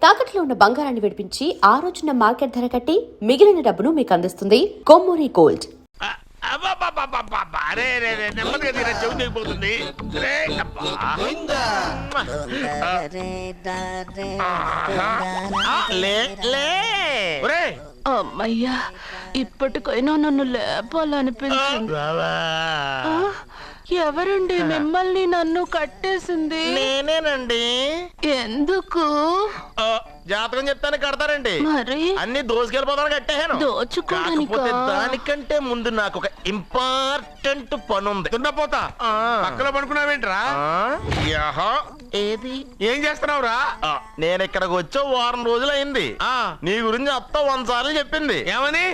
తాకట్లో ఉన్న బంగారాన్ని విడిపించి ఆ రోజున మార్కెట్ ధర కట్టి మిగిలిన డబ్బును మీకు అందిస్తుంది కొమ్మూరి గోల్డ్. అమ్మయ్యా, ఇప్పటికైనా నన్ను లేపాలనిపించింది. ఎవరండి మిమ్మల్ని నన్ను కట్టేసింది? నేనేనండి. ఎందుకు? జాతకం చెప్తాను కడతారండి. మరి అన్ని దోసుకెళ్ళిపోతాను కట్టేహాను. దోచుకోవడానికా? దానికంటే ముందు నాకు ఒక ఇంపార్టెంట్ పని ఉంది. దున్నపోతా పక్కలో పడుకున్నావేంట్రా? ఏది ఏం చేస్తున్నావురా? నేను ఇక్కడికి వచ్చే వారం రోజులు అయింది. నీ గురించి అత్త 100 సార్లు చెప్పింది. ఏమని?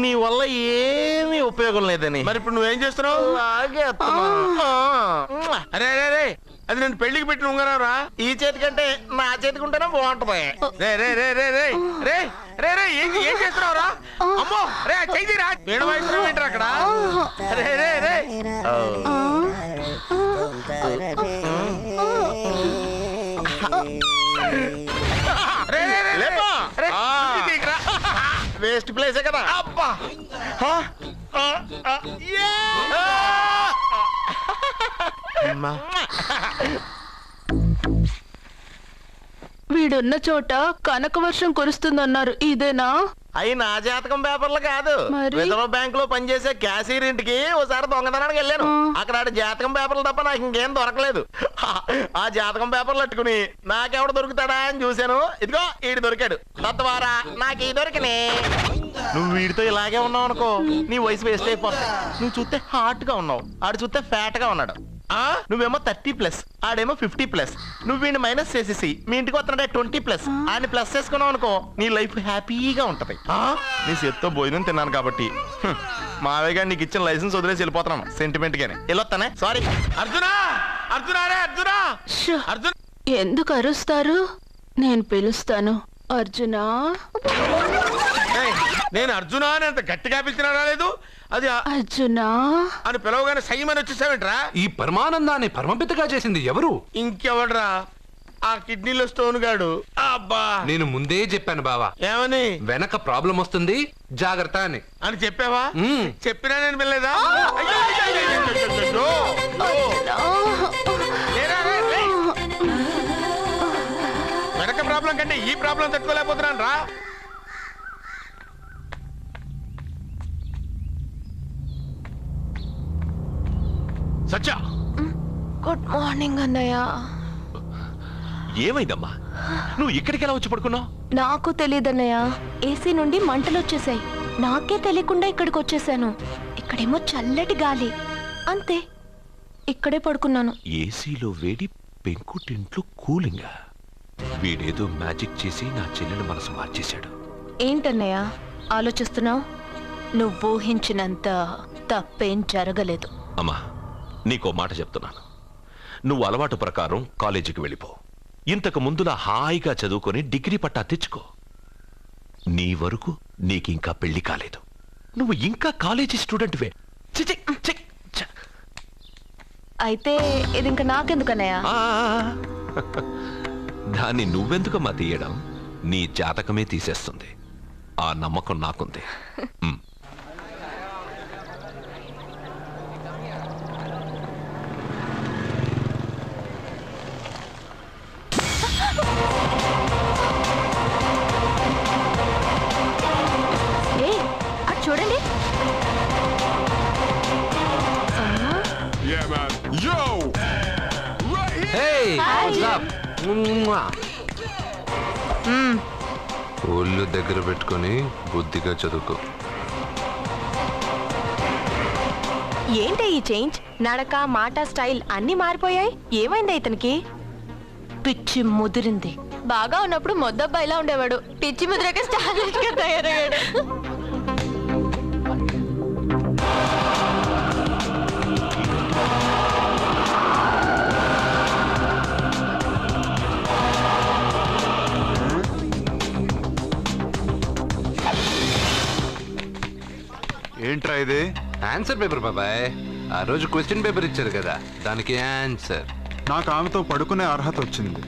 నీ వల్ల ఏమీ ఉపయోగం లేదని. మరి ఇప్పుడు నువ్వేం చేస్తున్నావు? అలాగే అరే అరే అరే, అది నేను పెళ్లికి పెట్టిన ఉంగరారా. ఈ చేతి కంటే నా చేతికి ఉంటేనే బాగుంటది. రే రే రే రే రే రే రే రే ఏం చేస్తున్నావురా? అమ్మో రే చెయ్యిరా. వేణు వాయిస్తున్నావు ఏంట్రా అక్కడ? రే రే రే వేస్ట్ ప్లేసే కదా. అబ్బా వీడున్న చోట కనక వర్షం కురుస్తుందన్నారు, ఇదేనా? అయి నా జాతకం పేపర్లు కాదు. మరి? రిజర్వ్ బ్యాంక్ లో పనిచేసే క్యాషియర్ ఇంటికి ఒకసారి దొంగతనానికి వెళ్ళాను. అక్కడ జాతకం పేపర్లు తప్ప నాకు ఇంకేం దొరకలేదు. ఆ జాతకం పేపర్లు పట్టుకుని నాకెవడ దొరుకుతాడా అని చూశాను. ఇదిగో ఈడు దొరికాడు. తద్వారా నాకు ఈ దొరికినే. నువ్వు వీడితో ఇలాగే ఉన్నావు అనుకో, నీ వయసు వేస్ట్ అయిపోతాయి. నువ్వు చూస్తే హాట్ గా ఉన్నావు, ఆడు చూస్తే ఫ్యాట్ గా ఉన్నాడు. నువ్వేమో 30+, ఆడేమో 50+. నువ్వు వీడిని మైనస్ చేసేసి మీ ఇంటికి వస్తున్నాడే 20+, ఆయన ప్లస్ చేసుకున్నావు అనుకో, నీ లైఫ్ హ్యాపీగా ఉంటది. నీ చేత్తో భోజనం తిన్నాను కాబట్టి మావయ్య గారు నీకు ఇచ్చిన లైసెన్స్ వదిలేసి వెళ్ళిపోతున్నాను సెంటిమెంట్ గానే. వెళ్ళొస్తానే. సారీ. అర్జునా అర్జునా రే అర్జునా అర్జున్. ఎందుకు అరుస్తారు? నేను పిలుస్తాను. అర్జునా. నేను అర్జునా అని అంత గట్టిగా పిలిచినా రాలేదు. అది అర్జునా అని పిలవగానే సైమని వచ్చేసావేంట్రా? ఈ పరమానందాన్ని పరమపితగా చేసింది ఎవరు? ఇంకెవడ్రా? ఆ కిడ్నీలో స్టోన్ గాడు. అబ్బా, నేను ముందే చెప్పాను బావా, ఏమని? వెనక ప్రాబ్లం వస్తుంది, జాగ్రత్త అని. అని చెప్పావా? చెప్పినా నేను వెళ్ళలేదా? వెనక ప్రాబ్లం కంటే ఈ ప్రాబ్లం తట్టుకోలేకపోతున్నాను రా. సత్య, గుడ్ మార్నింగ్ అన్నయ్య. ఏమైందమ్మా? నువ్వు ఇక్కడికి ఎలా వచ్చి పడుకున్నావు? నాకు తెలియదన్నయ్య, ఏసీ నుండి మంటలు వచ్చేసాయి. నాకే తెలియకుండా ఇక్కడికి వచ్చేసాను. ఇక్కడేమో చల్లటి గాలి, అంతే. ఇక్కడే పడుకున్నాను. ఏసీలో వేడి, పెంకుటింట్లో కూలింగా. వీడేదో మ్యాజిక్ చేసి నా చెల్లెల మనసు మార్చేశాడు. ఏంటన్నయ్య ఆలోచిస్తున్నావు? నువ్వు ఊహించినంత తప్పేం జరగలేదు. అమ్మా, నీకో మాట చెప్తున్నాను. నువ్వు అలవాటు ప్రకారం కాలేజీకి వెళ్ళిపో. ఇంతకు ముందులా హాయిగా చదువుకొని డిగ్రీ పట్టా తెచ్చుకో. నీ వరకు నీకింకా పెళ్లి కాలేదు. నువ్వు ఇంకా కాలేజీ స్టూడెంట్వే. అయితే ఇది ఇంకా నాకెందుకన్నయ్య? దాన్ని నువ్వెందుకమ్మా తీయడం? నీ జాతకమే తీసేస్తుంది. ఆ నమ్మకం నాకుంది. చూడండి. ఒళ్ళు దగ్గర పెట్టుకొని బుద్ధిగా చదువుకో. ఏంటి ఈ చేంజ్? నడక, మాట, స్టైల్ అన్ని మారిపోయాయి. ఏమైంది ఇతనికి? పిచ్చి ముదిరింది. బాగా ఉన్నప్పుడు మొద్దబ్బాయిలా ఉండేవాడు. పిచ్చి ముదిరాక స్టైలిష్ గా తయారయ్యాడు. ఏంట్రా ఇది? ఆన్సర్ పేపర్ బాబాయ్. ఆ రోజు క్వశ్చన్ పేపర్ ఇచ్చారు కదా, దానికి ఆన్సర్. నాకు ఆమెతో పడుకునే అర్హత వచ్చింది.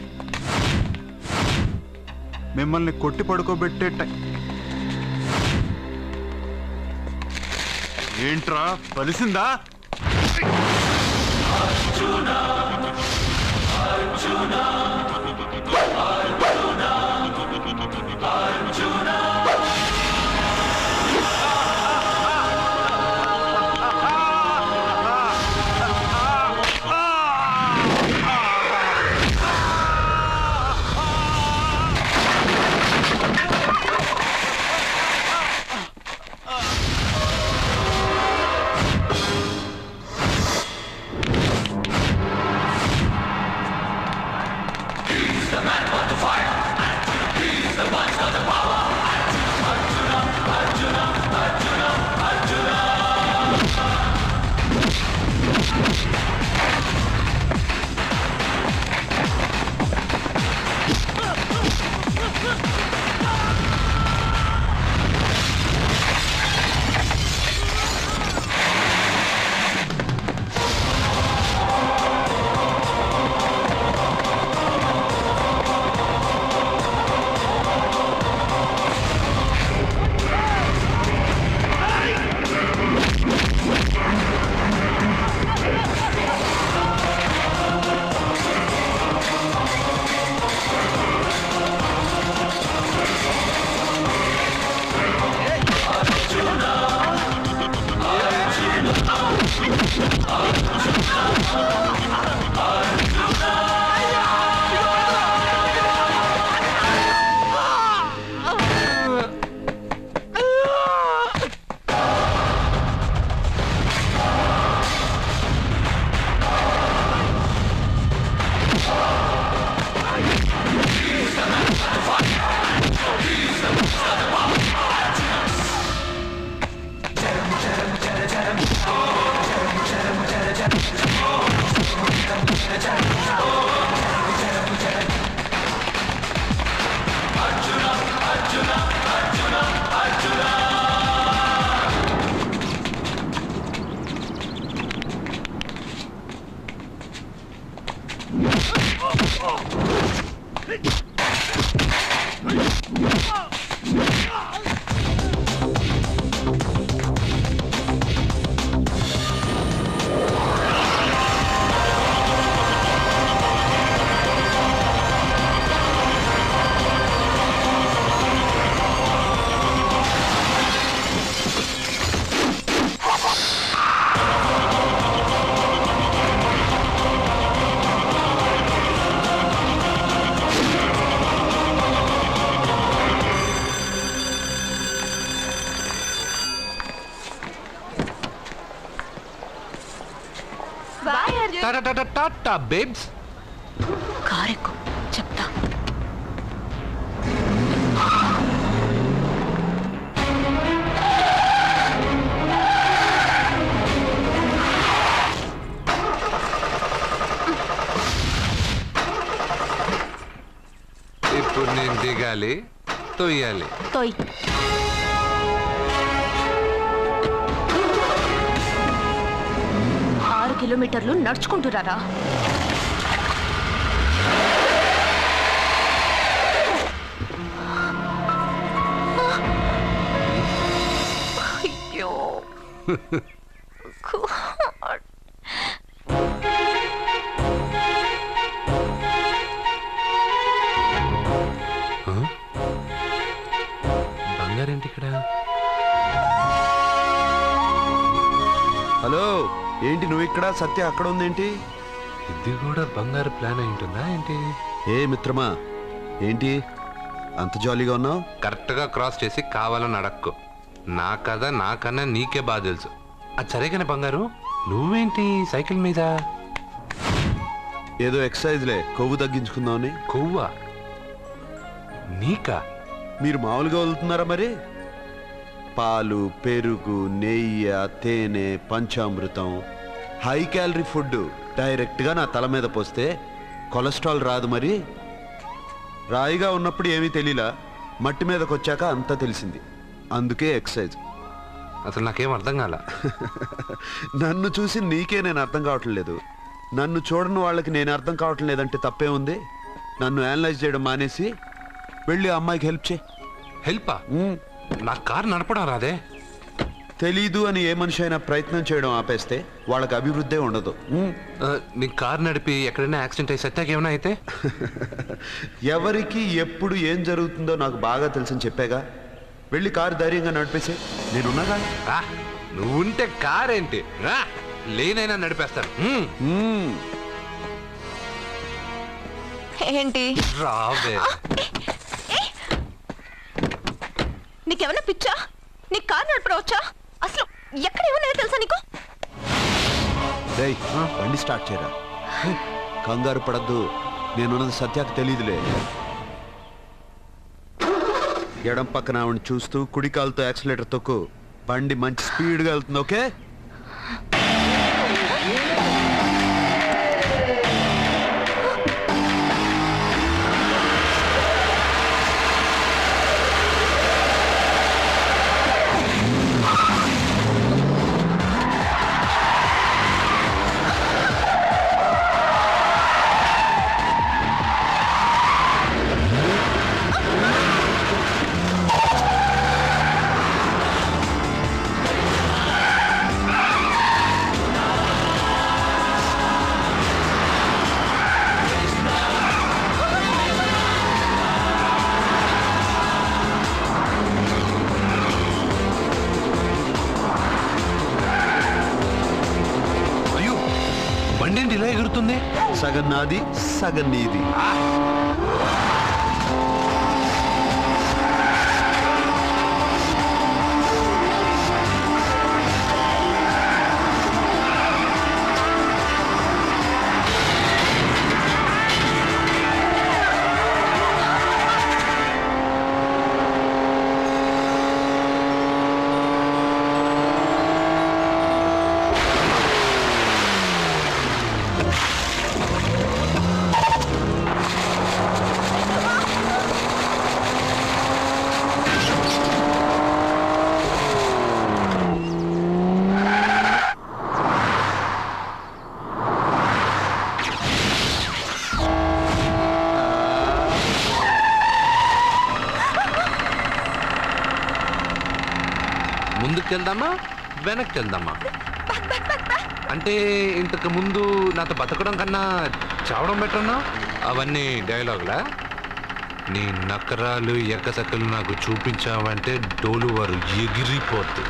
మిమ్మల్ని కొట్టి పడుకోబెట్టే ఏంట్రా బలిసిందా? టాటా బేబ్స్. కారెక్కు చెప్తా. ఇప్పుడు నేను దిగాలి, తొయ్యాలి. తోయ్. 6 కిలోమీటర్లు నడుచుకుంటున్నారా? అయ్యో బంగారేంటి ఇక్కడ? హలో, ఏంటి నువ్వు ఇక్కడ, సత్య అక్కడ ఉందేంటి? ఇది కూడా బంగారు ప్లాన్ అయి ఉంటుందా ఏంటి? ఏ మిత్రమా, ఏంటి అంత జాలీగా ఉన్నావు? కరెక్ట్గా క్రాస్ చేసి కావాలని అడక్కు. నా కథ నాకన్నా నీకే బాగా తెలుసు. అది సరేగానే బంగారు, నువ్వేంటి సైకిల్ మీద? ఏదో ఎక్సర్సైజ్లే, కొవ్వు తగ్గించుకుందామని. కొవ్వా? నీకా? మీరు మామూలుగా వదులుతున్నారా మరి? పాలు, పెరుగు, నెయ్యి, తేనె, పంచామృతం, హై క్యాలరీ ఫుడ్ డైరెక్ట్గా నా తల మీద పోస్తే కొలెస్ట్రాల్ రాదు మరి. రాయిగా ఉన్నప్పుడు ఏమీ తెలియలా, మట్టి మీదకి వచ్చాక అంతా తెలిసింది. అందుకే ఎక్సర్సైజ్. అసలు నాకేం అర్థం కాల. నన్ను చూసి నీకే నేను అర్థం కావట్లేదు, నన్ను చూడని వాళ్ళకి నేను అర్థం కావటం లేదంటే తప్పే ఉంది. నన్ను అనలైజ్ చేయడం మానేసి వెళ్ళి ఆ అమ్మాయికి హెల్ప్ చేయి. హెల్పా? నా కారు నడపడం రాదే. తెలీదు అని ఏ మనిషి అయినా ప్రయత్నం చేయడం ఆపేస్తే వాళ్ళకి అభివృద్ధే ఉండదు. నీ కారు నడిపి ఎక్కడైనా యాక్సిడెంట్ అయ్యి సత్యాకి ఏమైనా అయితే? ఎవరికి ఎప్పుడు ఏం జరుగుతుందో నాకు బాగా తెలుసని చెప్పాగా. వెళ్ళి కారు ధైర్యంగా నడిపేసే, నేనున్నాగా. నువ్వుంటే కారేంటి రా, లేనైనా నడిపేస్తాను. ఏంటి రావే. నీకేమన్నా పిచ్చా? నీకు కారు నడపడం వచ్చా? అసలు ఎక్కడ ఏమన్నా తెలుసా నీకు? డేయ్, బండి స్టార్ట్ చేయరా. కంగారు పడద్దు, నేనున్నది సత్యాకు తెలీదులే. ఎడం పక్కన ఆవిడ చూస్తూ కుడి కాలుతో యాక్సిలేటర్ తొక్కు. బండి మంచి స్పీడ్గా వెళ్తుంది. ఓకే? బండి ఇలా ఎగురుతుంది. సగం నాది, సగం నీది. ముందుకెళ్దామా వెనక్కి వెళ్దామా? అంటే ఇంతకు ముందు నాతో బతకడం కన్నా చావడం బెటర్నా? అవన్నీ డైలాగులా? నీ నకరాలు ఎక్కసక్కలు నాకు చూపించావంటే డోలు వారు ఎగిరిపోద్దు.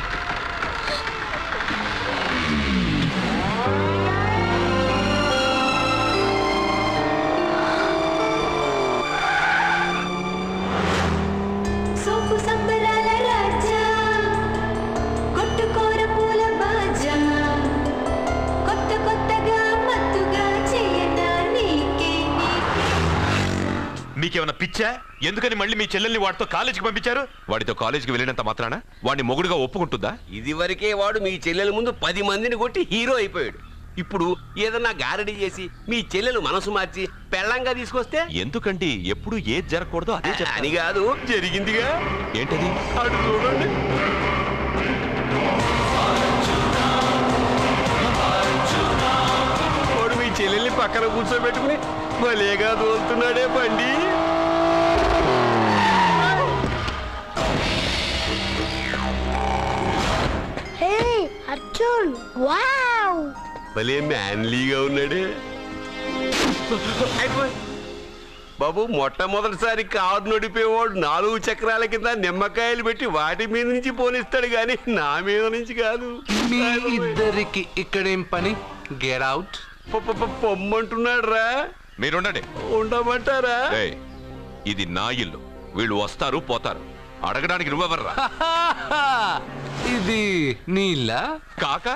మీకేమైనా పిచ్చా? ఎందుకని మళ్ళీ మీ చెల్లెల్ని వాడితో కాలేజీకి పంపించారు? వాడితో కాలేజీకి వెళ్ళినంత మాత్రాన వాడిని మొగుడుగా ఒప్పుకుంటుందా? ఇది వరకే వాడు మీ చెల్లెల ముందు 10 మందిని కొట్టి హీరో అయిపోయాడు. ఇప్పుడు ఏదన్నా గారడీ చేసి మీ చెల్లెలు మనసు మార్చి పెళ్ళంగా తీసుకొస్తే ఎందుకంటే ఎప్పుడు ఏది జరగకూడదో అదే అని కాదు, జరిగిందిగా. ఏంటది? అటు చూడండి. వాడు మీ చెల్లెల్ని పక్కన కూర్చోబెట్టుకుని భలేగా తోలుతున్నాడే బండి. అర్జున్ వావ్, భలే మ్యాన్లీగా ఉన్నాడే బాబు. మొట్టమొదటిసారి కారు నడిపేవాడు 4 చక్రాల కింద నిమ్మకాయలు పెట్టి వాటి మీద నుంచి పోనిస్తాడు గాని నా మీద నుంచి కాదు. మీ ఇద్దరికి ఇక్కడేం పని? Get out. పొమ్మంటున్నాడు రా. మీరుండండి. ఉండమంటారా? ఇది నా ఇల్లు, వీళ్ళు వస్తారు పోతారు, అడగడానికి నువ్వెవర్రా? ఇది నీళ్ళ కాక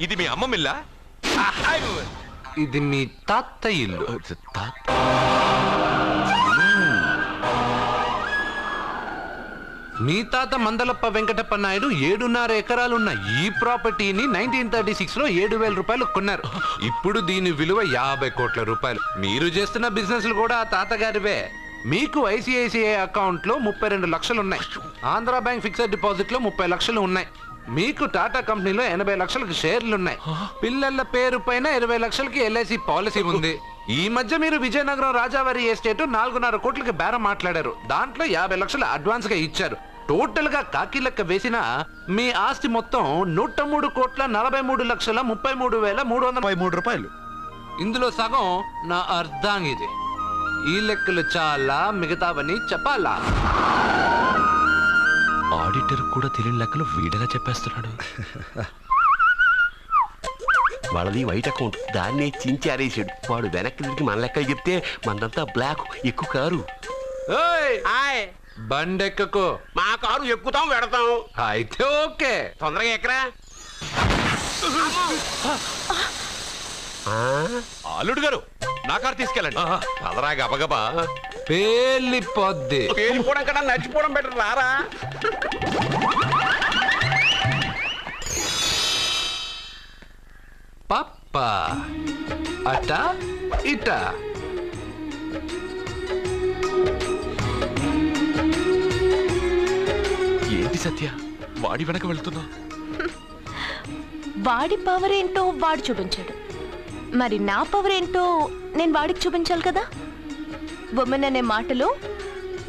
ఇది మీ అమ్మమిల్లా? ఇది మీ తాత ఇల్లు. మీ తాత మందలప్ప వెంకటప్ప నాయుడు 7.5 ఎకరాలున్న ఈ ప్రాపర్టీని 1936 లో 7,000 రూపాయలు కొన్నారు. ఇప్పుడు దీని విలువ 50 కోట్ల రూపాయలు. మీరు చేస్తున్న బిజినెస్లు కూడా ఆ తాతగారివే. మీకు ఐసిఐసిఐ అకౌంట్ లో 32 లక్షలు ఉన్నాయి. ఆంధ్ర బ్యాంక్ ఫిక్స్డ్ డిపాజిట్ లో 30 లక్షలు ఉన్నాయి. మీకు టాటా కంపెనీలో 80 లక్షలకు షేర్లు ఉన్నాయి. పిల్లల పేరు పైన 20 లక్షలకి LIC పాలసీ ఉంది. ఈ మధ్య మీరు విజయనగరం రాజావారి ఎస్టేట్ 4.5 కోట్లకి బేరం మాట్లాడారు. దాంట్లో 50 లక్షలు అడ్వాన్స్ గా ఇచ్చారు. టోటల్ గా కాకి లెక్క వేసిన మీ ఆస్తి మొత్తం 103,43,33,333 రూపాయలు. ఇందులో సగం నా అర్ధాంగిది. ఈ లెక్కలు చాలా, మిగతావని చెప్పాలా? ఆడిటర్ కూడా తెలియని లెక్కలు వీడేలా చెప్పేస్తున్నాడు. వాళ్ళది వైట్ అకౌంట్, దాన్నే చించి ఆరేసాడు. వాడు వెనక్కి తిరిగి మన లెక్కలు చెప్తే మనదంతా బ్లాక్, ఎక్కువ కారు. ఏయ్, హాయ్, బండెక్కకు. మా కారు ఎక్కుతాం పెడతాం. అయితే ఓకే. తొందరగా ఎక్కరా. అల్లుడు గారు, నా కారు తీసుకెళ్ళండి. అదరా గబగబా. పేలిపోద్ది. పేలిపోవడం కన్నా నచ్చిపోవడం బెటర్ రారా. పప్ప అట ఇట. ఏంటి సత్య, వాడి వెనక వెళ్తున్నా? వాడి పవర్ ఏంటో వాడు చూపించాడు, మరి నా పవర్ ఏంటో నేను వాడికి చూపించాలి కదా. ఉమెన్ అనే మాటలో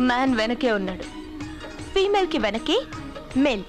మ్యాన్ వెనకే ఉన్నాడు, ఫీమేల్ కి వెనకే మేల్.